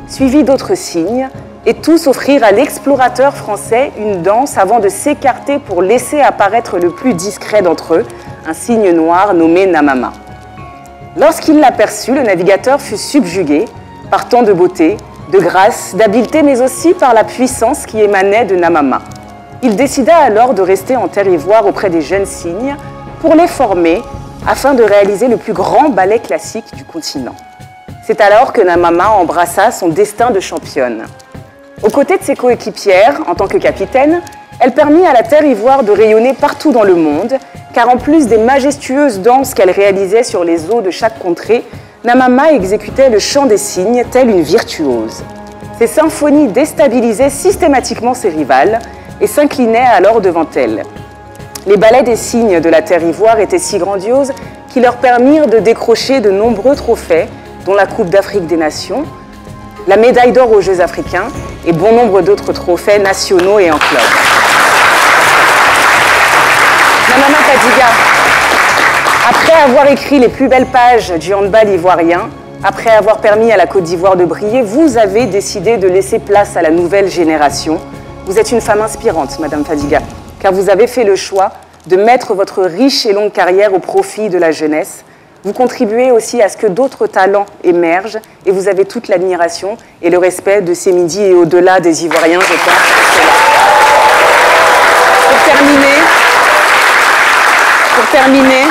suivis d'autres cygnes, et tous offrirent à l'explorateur français une danse avant de s'écarter pour laisser apparaître le plus discret d'entre eux, un cygne noir nommé Namama. Lorsqu'il l'aperçut, le navigateur fut subjugué par tant de beauté, de grâce, d'habileté, mais aussi par la puissance qui émanait de Namama. Il décida alors de rester en Terre Ivoire auprès des jeunes cygnes pour les former afin de réaliser le plus grand ballet classique du continent. C'est alors que Namama embrassa son destin de championne. Aux côtés de ses coéquipières, en tant que capitaine, elle permit à la Terre Ivoire de rayonner partout dans le monde, car en plus des majestueuses danses qu'elle réalisait sur les eaux de chaque contrée, Namama exécutait le chant des cygnes telle une virtuose. Ses symphonies déstabilisaient systématiquement ses rivales et s'inclinaient alors devant elle. Les ballets des cygnes de la Terre Ivoire étaient si grandioses qu'ils leur permirent de décrocher de nombreux trophées, dont la Coupe d'Afrique des Nations, la médaille d'or aux Jeux africains et bon nombre d'autres trophées nationaux et en club. Namama Fadiga, après avoir écrit les plus belles pages du handball ivoirien, après avoir permis à la Côte d'Ivoire de briller, vous avez décidé de laisser place à la nouvelle génération. Vous êtes une femme inspirante, Madame Fadiga, car vous avez fait le choix de mettre votre riche et longue carrière au profit de la jeunesse. Vous contribuez aussi à ce que d'autres talents émergent et vous avez toute l'admiration et le respect de ces midis et au-delà des Ivoiriens, je pense. Pour terminer,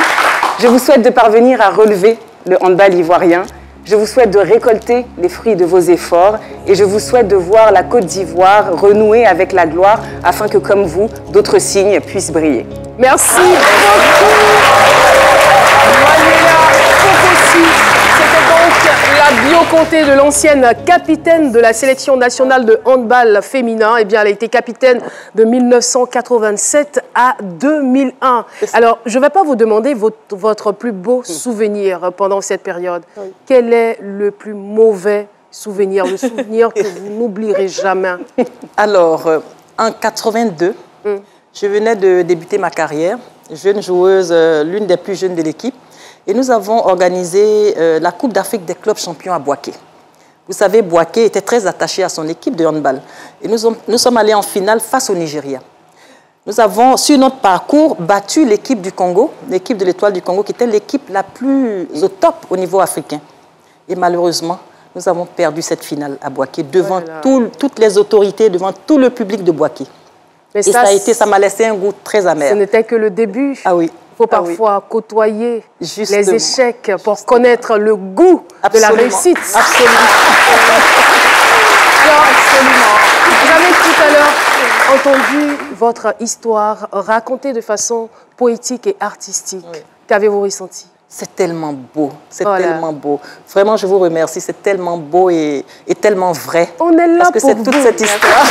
je vous souhaite de parvenir à relever le handball ivoirien. Je vous souhaite de récolter les fruits de vos efforts et je vous souhaite de voir la Côte d'Ivoire renouer avec la gloire afin que, comme vous, d'autres cygnes puissent briller. Merci beaucoup. C'était donc la bio-comptée de l'ancienne capitaine de la sélection nationale de handball féminin. Eh bien, elle a été capitaine de 1987 à 2001. Alors, je ne vais pas vous demander votre plus beau souvenir pendant cette période. Oui. Quel est le plus mauvais souvenir, le souvenir que vous n'oublierez jamais? Alors, en 82, je venais de débuter ma carrière, jeune joueuse, l'une des plus jeunes de l'équipe. Et nous avons organisé la Coupe d'Afrique des clubs champions à Bouaké. Vous savez, Bouaké était très attaché à son équipe de handball. Et nous sommes allés en finale face au Nigeria. Nous avons, sur notre parcours, battu l'équipe du Congo, l'équipe de l'Étoile du Congo, qui était l'équipe la plus au top au niveau africain. Et malheureusement, nous avons perdu cette finale à Bouaké devant toutes les autorités, devant tout le public de Bouaké. Et ça m'a laissé un goût très amer. Ce n'était que le début. Ah oui. Il faut parfois côtoyer les échecs pour connaître le goût de la réussite. Absolument. Alors, vous avez tout à l'heure entendu votre histoire racontée de façon poétique et artistique. Oui. Qu'avez-vous ressenti? C'est tellement beau, c'est tellement beau. Vraiment, je vous remercie, c'est tellement beau et tellement vrai. On est là parce que c'est toute cette histoire.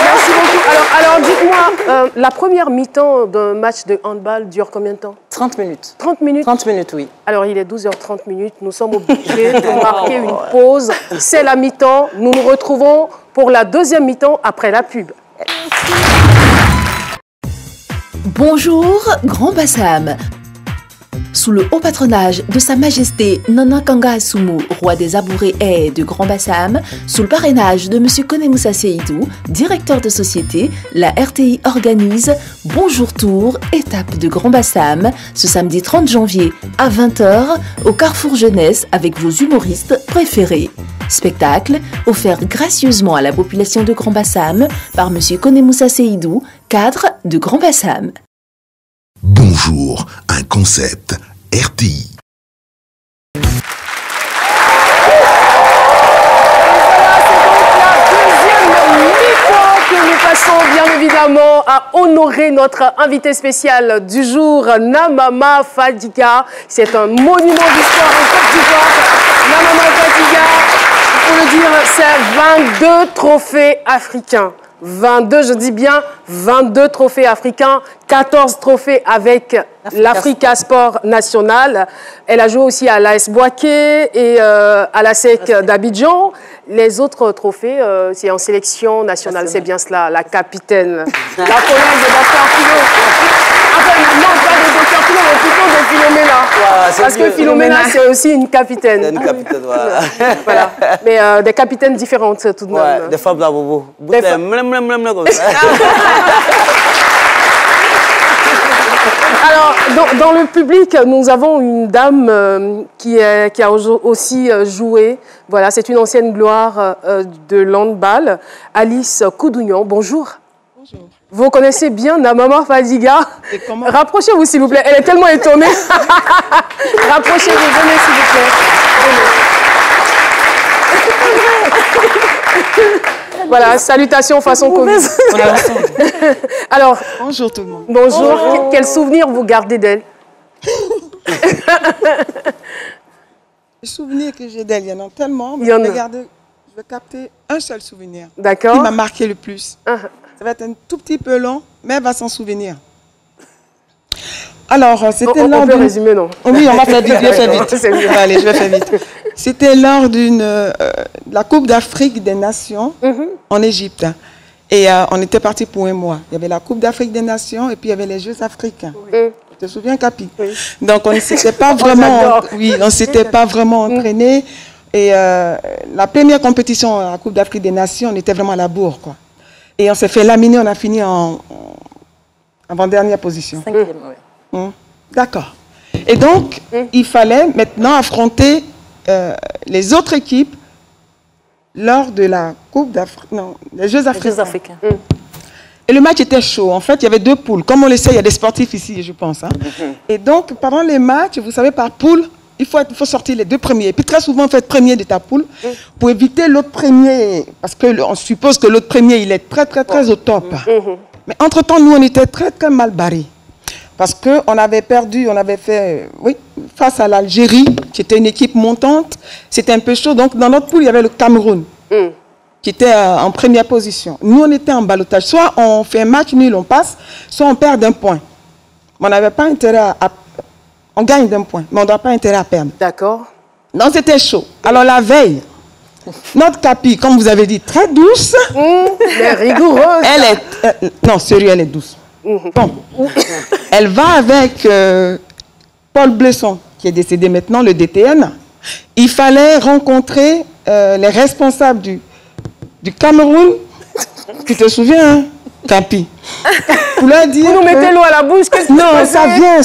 Merci beaucoup. Alors dites-moi, la première mi-temps d'un match de handball dure combien de temps? 30 minutes. 30 minutes? 30 minutes, oui. Alors, il est 12h30. Nous sommes obligés de marquer une pause. C'est la mi-temps. Nous nous retrouvons pour la deuxième mi-temps après la pub. Bonjour, Grand Bassam. Sous le haut patronage de Sa Majesté Nana Kanga Assoumou, roi des Abourés et de Grand Bassam, sous le parrainage de M. Konemoussa Seydou, directeur de société, la RTI organise Bonjour Tour, étape de Grand Bassam, ce samedi 30 janvier à 20h au Carrefour Jeunesse avec vos humoristes préférés. Spectacle offert gracieusement à la population de Grand Bassam par M. Konemoussa Seydou, cadre de Grand Bassam. Bonjour, un concept RTI. passons bien évidemment à honorer notre invité spécial du jour, Namama Fadiga. C'est un monument d'histoire en Côte d'Ivoire. Namama Fadiga, il faut le dire, c'est 22 trophées africains. 22, je dis bien 22 trophées africains, 14 trophées avec l'Africa Sport National. Elle a joué aussi à l'AS Bouaké et à la SEC d'Abidjan. Les autres trophées, c'est en sélection nationale, c'est bien cela, la capitaine. La collègue de Dr Philo. Enfin, non, pas de Dr Philo, mais plutôt de Philomena. Voilà, parce que Philomena, c'est aussi une capitaine. C'est une capitaine, voilà. Voilà. Mais des capitaines différentes, tout de même. Ouais, des femmes là, bobo. Comme ça. Alors, dans le public, nous avons une dame qui a aussi joué. Voilà, c'est une ancienne gloire de l'handball, Alice Koudounian. Bonjour. Bonjour. Vous connaissez bien Namama Fadiga. Rapprochez-vous, s'il vous plaît. Elle est tellement étonnée. Rapprochez-vous, venez, s'il vous plaît. Voilà, salutations façon Covid. Alors, bonjour tout le monde. Bonjour. Oh. Quel souvenir vous gardez d'elle? Les souvenirs que j'ai d'elle, il y en a tellement. Mais je vais capter un seul souvenir. D'accord. Qui m'a marqué le plus. Ça va être un tout petit peu long, mais elle va s'en souvenir. Alors, c'était lors on peut résumer, non? Oui, on va faire vite. Je vais faire vite. Allez, je vais faire vite. C'était lors de la Coupe d'Afrique des Nations en Égypte. Et on était partis pour un mois. Il y avait la Coupe d'Afrique des Nations et puis il y avait les Jeux africains. Tu te souviens, Capi? Oui. Donc, on ne s'était pas vraiment entraîné. Et la première compétition à la Coupe d'Afrique des Nations, on était vraiment à la bourre, quoi. Et on s'est fait laminer, on a fini en avant-dernière position. 5e, oui. D'accord. Et donc, il fallait maintenant affronter les autres équipes lors de la Coupe d'Afrique, non, les Jeux africains. Et le match était chaud. En fait, il y avait 2 poules. Comme on le sait, il y a des sportifs ici, je pense. Hein. Et donc, pendant les matchs, vous savez, par poule, il faut sortir les 2 premiers. Et puis très souvent, on fait premier de ta poule pour éviter l'autre premier. Parce qu'on suppose que l'autre premier, il est très au top. Mais entre-temps, nous, on était très mal barrés. Parce qu'on avait perdu, on avait fait, face à l'Algérie, qui était une équipe montante. C'était un peu chaud. Donc, dans notre poule, il y avait le Cameroun, qui était en première position. Nous, on était en ballottage. Soit on fait un match nul, on passe, soit on perd d'1 point. Mais on n'avait pas intérêt à... On gagne d'1 point, mais on n'a pas intérêt à perdre. D'accord. Non, c'était chaud. Alors, la veille, notre Capi, comme vous avez dit, très douce. Mais rigoureuse. Elle est... non, sérieux, elle est douce. Bon. Elle va avec Paul Blesson, qui est décédé maintenant, le DTN. Il fallait rencontrer les responsables du Cameroun. Tu te souviens, hein, Capi? Vous nous mettez l'eau à la bouche. Non, ça vient.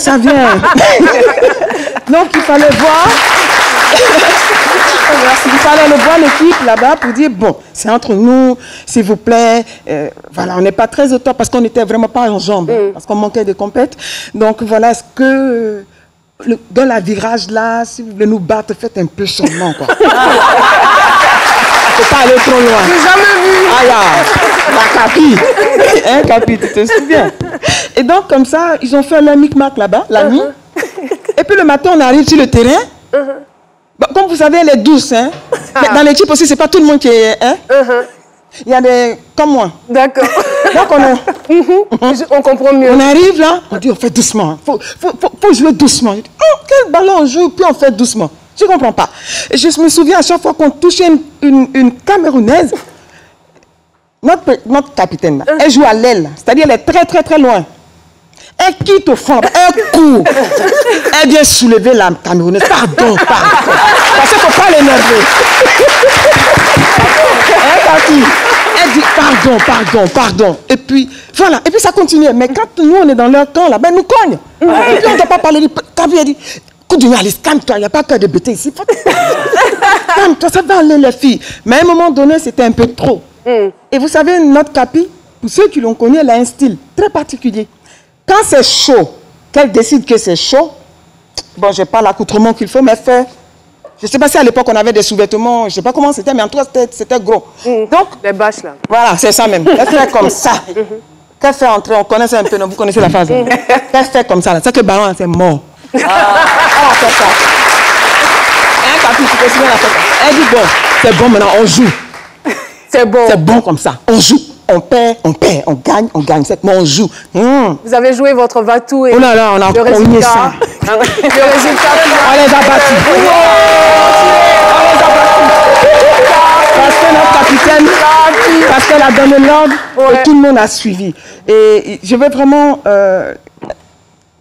Donc, il fallait voir... Il fallait aller voir l'équipe là-bas pour dire, bon, c'est entre nous, s'il vous plaît. Voilà, on n'est pas très au top parce qu'on n'était vraiment pas en jambes, parce qu'on manquait de compète. Donc voilà, est-ce que dans la virage là, si vous voulez nous battre, faites un peu seulement, quoi. Faut pas aller trop loin. J'ai jamais vu. La Capi. Hein, Capi, tu te souviens? Et donc, comme ça, ils ont fait leur micmac là-bas, la nuit. Et puis le matin, on arrive sur le terrain. Bon, comme vous savez, elle est douce. Hein? Mais dans l'équipe aussi, c'est pas tout le monde qui est... Hein? Il y a des... comme moi. D'accord. Donc, on comprend mieux. On arrive là, on dit, on fait doucement. Faut jouer doucement. Je dis, oh, quel ballon on joue, puis on fait doucement. Je ne comprends pas. Et je me souviens, à chaque fois qu'on touchait une Camerounaise, notre capitaine, elle joue à l'aile. C'est-à-dire, elle est très loin. Elle quitte au fond, elle court. Elle vient soulever la Camerounaise. Pardon. Parce qu'il ne faut pas l'énerver. Elle dit pardon. Et puis, voilà. Et puis ça continue. Mais quand nous, on est dans leur camp, là-bas, ils nous cognent. Et puis on ne doit pas parler. Capi a dit, Alice, calme-toi, il n'y a pas qu'à de bêter ici. Calme-toi, ça va aller, les filles. Mais à un moment donné, c'était un peu trop. Et vous savez, notre Capi, pour ceux qui l'ont connu, elle a un style très particulier. Quand c'est chaud, qu'elle décide que c'est chaud, bon, je n'ai pas l'accoutrement qu'il faut, mais elle fait Je ne sais pas si à l'époque on avait des sous-vêtements, je ne sais pas comment c'était, mais en tout cas c'était gros. Donc, les bâches là. Voilà, c'est ça même. Elle fait comme ça. Qu'elle fait entrer, on connaît ça un peu, non? Vous connaissez la phase. Qu'elle fait comme ça, là. C'est que le ballon, c'est mort. Elle a fait ça. Elle dit bon, c'est bon maintenant, on joue. C'est bon. C'est bon comme ça. On joue. On perd, on gagne, c'est bon, on joue. Vous avez joué votre va-tout et oh là là, on a cogné ça. Le résultat, on les a battus. Parce que notre capitaine, parce qu'elle a donné l'ordre, et tout le monde a suivi. Et je veux vraiment...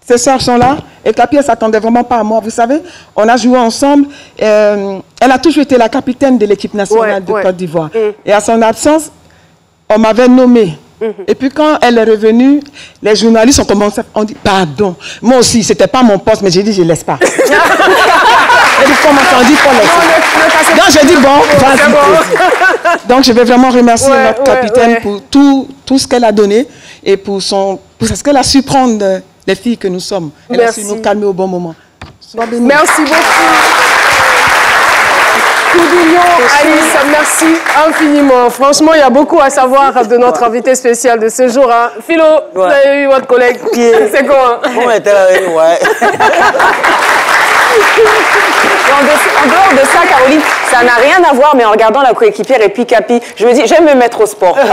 ces sœurs sont là, et Capi, elle ne s'attendait vraiment pas à moi. Vous savez, on a joué ensemble. Elle a toujours été la capitaine de l'équipe nationale de Côte d'Ivoire. Et à son absence, on m'avait nommée. Et puis quand elle est revenue, les journalistes ont commencé, on dit pardon. Moi aussi, ce n'était pas mon poste, mais j'ai dit je ne laisse pas. Et puis comment on dit qu'on laisse. Donc j'ai dit bon, vas-y. Donc je vais vraiment remercier notre capitaine pour tout ce qu'elle a donné et pour ce qu'elle a su prendre les filles que nous sommes. Elle a su nous calmer au bon moment. Merci beaucoup. Koudoulion, Alice, merci infiniment. Franchement, il y a beaucoup à savoir de notre invité spécial de ce jour. Hein. Philo, vous avez eu votre collègue. C'est quoi? On était là, ouais. En dehors de ça, Caroline, ça n'a rien à voir, mais en regardant la coéquipière et puis Capi, je me dis, je vais me mettre au sport. Non,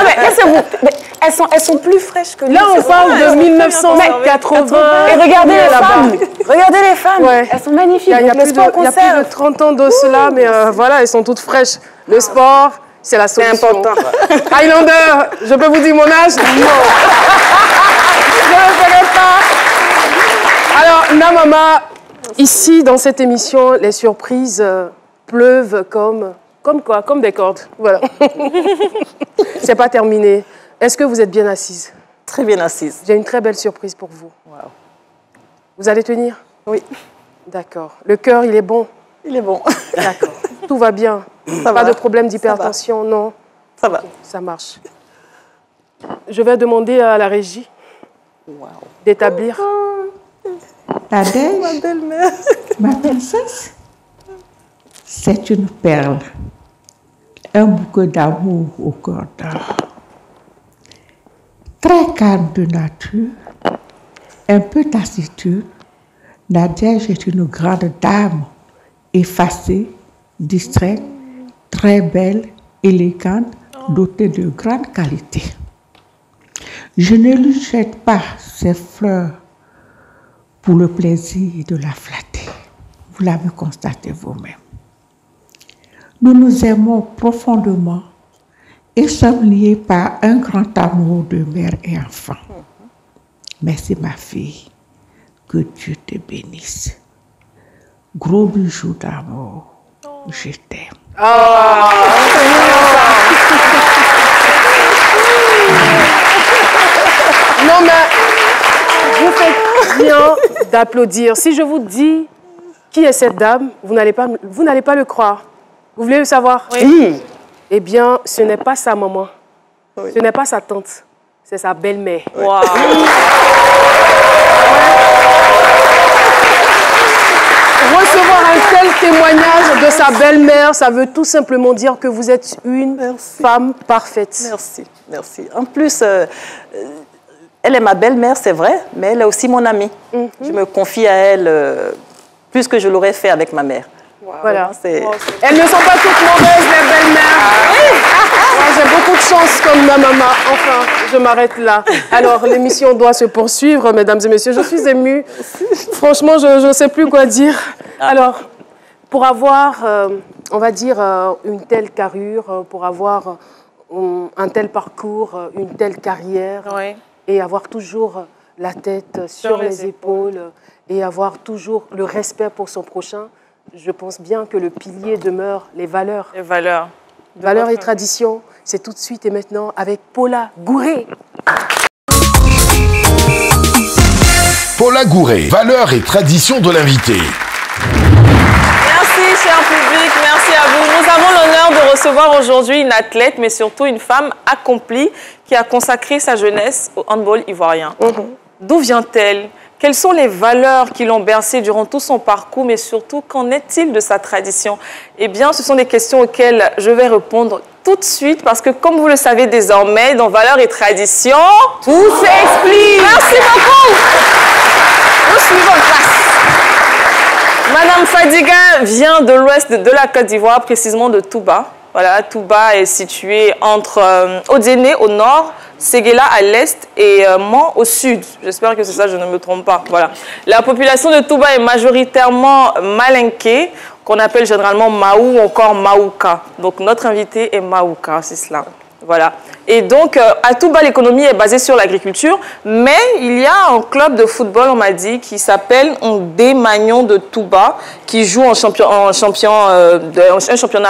mais laissez-vous. Elles sont plus fraîches que nous. Là, on parle de 1980. Et regardez les femmes. Regardez les femmes. Ouais. Elles sont magnifiques. Il y a plus de 30 ans de cela, mais voilà, elles sont toutes fraîches. Le sport, c'est la solution. C'est important. Highlander, je peux vous dire mon âge? Non. Je ne le ferai pas. Alors, Namama, ici, dans cette émission, les surprises pleuvent comme quoi? Comme des cordes. Voilà. C'est pas terminé. Est-ce que vous êtes bien assise? Très bien assise. J'ai une très belle surprise pour vous. Wow. Vous allez tenir? Oui. D'accord. Le cœur, il est bon? Il est bon. D'accord. Tout va bien? Pas de problème d'hypertension? Non? Ça va. Okay, ça marche. Je vais demander à la régie d'établir. Adèle, ma belle-mère. Ma princesse, c'est une perle. Un bouquet d'amour au cœur d'or. Très calme de nature, un peu taciturne, Nadège est une grande dame, effacée, distraite, très belle, élégante, dotée de grandes qualités. Je ne lui jette pas ses fleurs pour le plaisir de la flatter. Vous l'avez constaté vous-même. Nous nous aimons profondément et sommes liés par un grand amour de mère et enfant. Merci ma fille, que Dieu te bénisse. Gros bijoux d'amour, je t'aime. Non mais, vous faites bien d'applaudir. Si je vous dis qui est cette dame, vous n'allez pas le croire. Vous voulez le savoir? Oui. Eh bien, ce n'est pas sa maman, ce n'est pas sa tante, c'est sa belle-mère. Wow. Recevoir un tel témoignage de sa belle-mère, ça veut tout simplement dire que vous êtes une femme parfaite. Merci, merci. En plus, elle est ma belle-mère, c'est vrai, mais elle est aussi mon amie. Je me confie à elle plus que je l'aurais fait avec ma mère. Voilà. Elles ne sont pas toutes mauvaises, les belles-mères. J'ai beaucoup de chance comme ma maman. Enfin, je m'arrête là. Alors, l'émission doit se poursuivre, mesdames et messieurs. Je suis émue. Franchement, je ne sais plus quoi dire. Alors, pour avoir, on va dire, une telle carrure, pour avoir un tel parcours, une telle carrière, et avoir toujours la tête sur les épaules, et avoir toujours le respect pour son prochain, je pense bien que le pilier demeure les valeurs. Les valeurs. Valeurs et traditions, c'est tout de suite et maintenant avec Paula Gouré. Paula Gouré, valeurs et traditions de l'invité. Merci, cher public, merci à vous. Nous avons l'honneur de recevoir aujourd'hui une athlète, mais surtout une femme accomplie qui a consacré sa jeunesse au handball ivoirien. D'où vient-elle? Quelles sont les valeurs qui l'ont bercé durant tout son parcours, mais surtout, qu'en est-il de sa tradition? Eh bien, ce sont des questions auxquelles je vais répondre tout de suite, parce que comme vous le savez désormais, dans valeurs et traditions, tout s'explique. Merci beaucoup. Nous suivons classe. Madame Fadiga vient de l'ouest de la Côte d'Ivoire, précisément de Touba. Voilà, Touba est situé entre Odiéné au nord, Séguéla à l'est et Mans au sud. J'espère que c'est ça, je ne me trompe pas. Voilà. La population de Touba est majoritairement malinké, qu'on appelle généralement Maou ou encore Maouka. Donc notre invité est Maouka, c'est cela. Voilà. Et donc, à Touba, l'économie est basée sur l'agriculture, mais il y a un club de football, on m'a dit, qui s'appelle Ondé Magnon de Touba, qui joue un championnat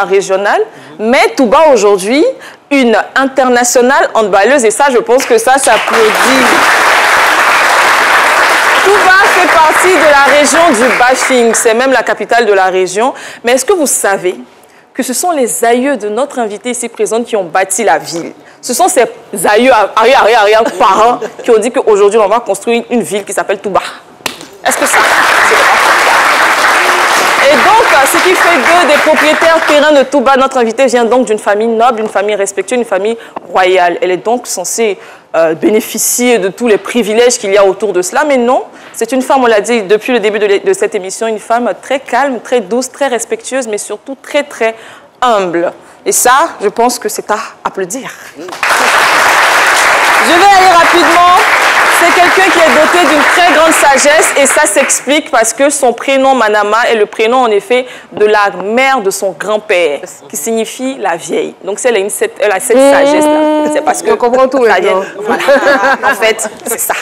régional. Mais Touba, aujourd'hui, une internationale handballeuse, et ça, je pense que ça s'applaudit. Touba fait partie de la région du Bafing, c'est même la capitale de la région. Mais est-ce que vous savez que ce sont les aïeux de notre invité ici présente qui ont bâti la ville? Ce sont ces aïeux, arrière-parents qui ont dit qu'aujourd'hui, on va construire une ville qui s'appelle Touba. Est-ce que ça, c'est vrai? Et donc, ce qui fait que des propriétaires terrains de Touba, notre invité vient donc d'une famille noble, une famille respectueuse, une famille royale. Elle est donc censée bénéficier de tous les privilèges qu'il y a autour de cela. Mais non, c'est une femme, on l'a dit depuis le début de cette émission, une femme très calme, très douce, très respectueuse, mais surtout très, très humble. Et ça, je pense que c'est à applaudir. Je vais aller rapidement. C'est quelqu'un qui est doté d'une très grande sagesse et ça s'explique parce que son prénom Manama est le prénom en effet de la mère de son grand-père qui signifie la vieille. Donc elle a cette sagesse-là. C'est parce que on comprend tout. Voilà. En fait, c'est ça.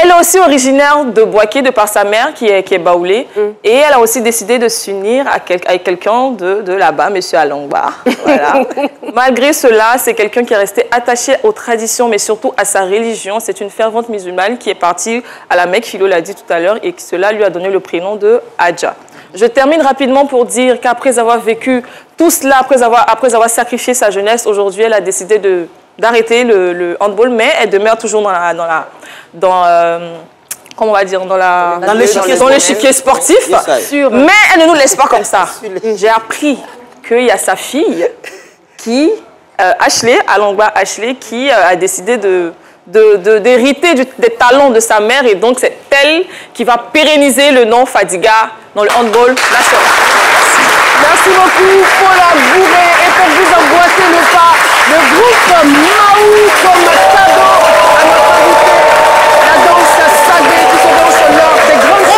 Elle est aussi originaire de Boaké, de par sa mère qui est baoulée. Et elle a aussi décidé de s'unir avec quelqu'un de là-bas, M. Alongba. Voilà. Malgré cela, c'est quelqu'un qui est resté attaché aux traditions, mais surtout à sa religion. C'est une fervente musulmane qui est partie à la Mecque, Philo l'a dit tout à l'heure, et cela lui a donné le prénom de Adja. Je termine rapidement pour dire qu'après avoir vécu tout cela, après avoir sacrifié sa jeunesse, aujourd'hui, elle a décidé d'arrêter le handball, mais elle demeure toujours dans l'échiquier sportif. Mais elle ne nous laisse pas comme ça. J'ai appris qu'il y a sa fille qui, Ashley, Alongba Ashley, qui a décidé d'hériter des talents de sa mère et donc c'est elle qui va pérenniser le nom Fadiga dans le handball national. Merci beaucoup Paula Bourré et pour vous emboîter le pas, le groupe Maou comme cadeau à notre invité, la danse Sadé qui se danse au nord des grandes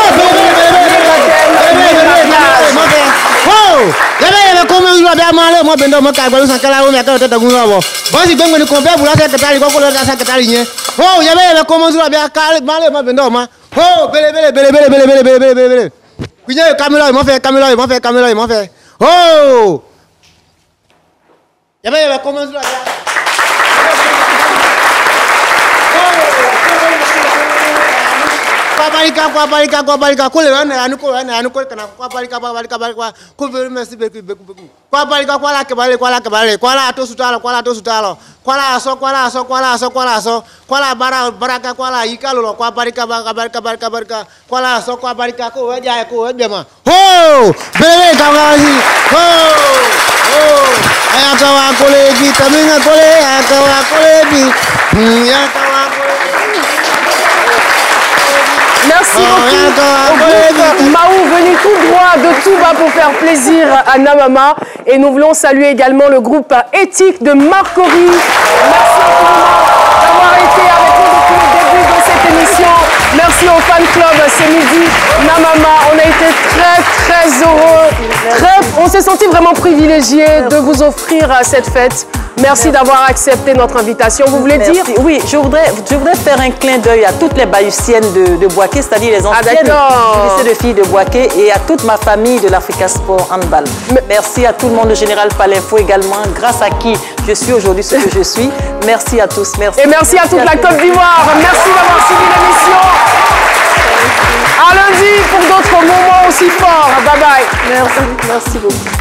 Merci beaucoup au groupe Maou, venu tout droit de Touba pour faire plaisir à Namama. Et nous voulons saluer également le groupe Éthique de Marcory. Merci infiniment d'avoir été avec nous depuis le début de cette émission. Merci au fan club, c'est midi. Namama, on a été très heureux. On s'est senti vraiment privilégié de vous offrir cette fête. Merci d'avoir accepté notre invitation. Vous voulez dire? Oui, je voudrais faire un clin d'œil à toutes les bahussiennes de Boaké, c'est-à-dire les anciennes lycées de filles de Boaké et à toute ma famille de l'Africa Sport Handball. Merci à tout le monde, le général Palinfo également, grâce à qui je suis aujourd'hui ce que je suis. Merci à tous. Merci. Et merci à toute la Côte d'Ivoire. Merci d'avoir suivi l'émission. À lundi pour d'autres moments aussi forts. Bye bye. Merci beaucoup.